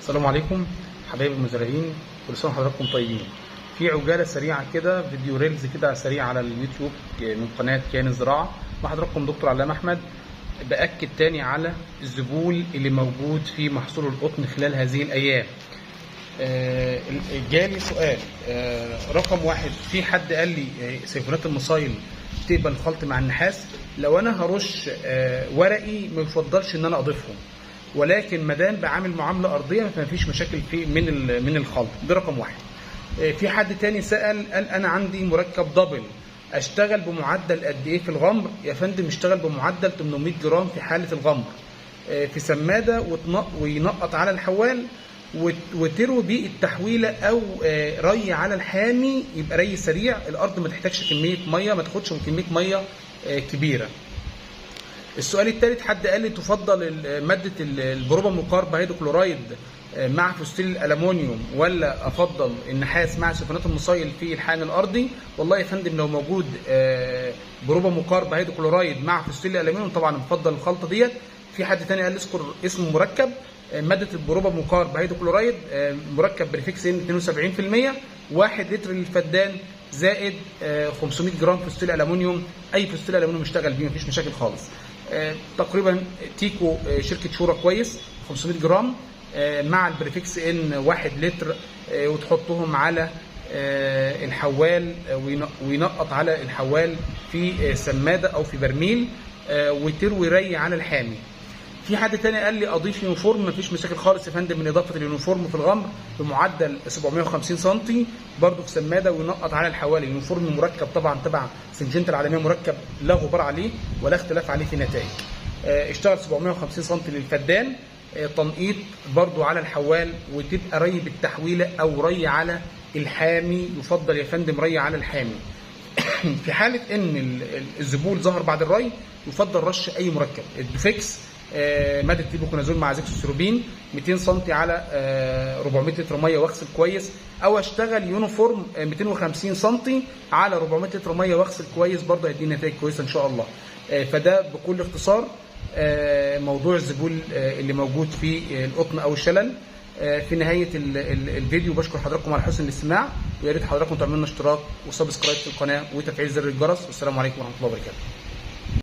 السلام عليكم حبايب المزارعين، كل سنه وحضراتكم طيبين. في عجاله سريعه كده، فيديو ريلز كده سريع على اليوتيوب من قناه كيان الزراعه، مع حضراتكم دكتور علام احمد. باكد تاني على الذبول اللي موجود في محصول القطن خلال هذه الايام. جالي سؤال رقم واحد، في حد قال لي سيفونات المصايل تقبل الخلط مع النحاس؟ لو انا هرش ورقي ما يفضلش ان انا اضيفهم، ولكن ما دام بعمل معامله ارضيه فما فيش مشاكل في من الخلط. ده رقم واحد. في حد تاني سال قال انا عندي مركب دبل، اشتغل بمعدل قد ايه في الغمر؟ يا فندم اشتغل بمعدل 800 جرام في حاله الغمر في سماده، وينقط على الحوال وتروي بيه التحويله او ري على الحامي، يبقى ري سريع. الارض ما تحتاجش كميه ميه، ما تاخدش كميه ميه كبيره. السؤال الثالث، حد قال لي تفضل ماده البروباموكارب هيدروكلورايد مع فوسفيل الالومنيوم ولا افضل النحاس مع سيفونات المصايل في الحقن الارضي؟ والله يا فندم لو موجود بروباموكارب هيدروكلورايد مع فوسفيل الالومنيوم طبعا بفضل الخلطه ديت. في حد ثاني قال لي اذكر اسم مركب ماده البروباموكارب هيدروكلورايد، مركب بريفكس ان 72%، 1 لتر للفدان زائد 500 جرام فوسفيل الالومنيوم. اي فوسفيل الالومنيوم اشتغل بيه مفيش مشاكل خالص. تقريبا تيكو شركه شورى كويس 500 جرام مع البريفكس ان 1 لتر، وتحطهم على الحوال وينقط على الحوال في سماده او في برميل، وتروي ري على الحامي. في حد تاني قال لي اضيف يونيفورم، مفيش مشاكل خالص يا فندم من اضافه اليونيفورم في الغمر بمعدل 750 سم برضه في سماده وينقط على الحوالي. اليونيفورم مركب طبعا تبع سنجنتا العالميه، مركب لا غبار عليه ولا اختلاف عليه في نتائج. اشتغل 750 سم للفدان، تنقيط برضه على الحوال، وتبقى ري بالتحويله او ري على الحامي. يفضل يا فندم ري على الحامي. في حاله ان الذبول ظهر بعد الري يفضل رش اي مركب. الدوفيكس ماده تيبوكونازول مع زيكسوستروبين 200 سم على 400 لتر ميه واغسل كويس، او اشتغل يونيفورم 250 سم على 400 لتر ميه واغسل كويس، برضه هيديني نتائج كويسه ان شاء الله. فده بكل اختصار موضوع الذبول اللي موجود في القطن او الشلل. في نهايه الفيديو بشكر حضراتكم على حسن الاستماع، ويا ريت حضراتكم تعملوا لنا اشتراك وسبسكرايب في القناه وتفعيل زر الجرس. والسلام عليكم ورحمه الله وبركاته.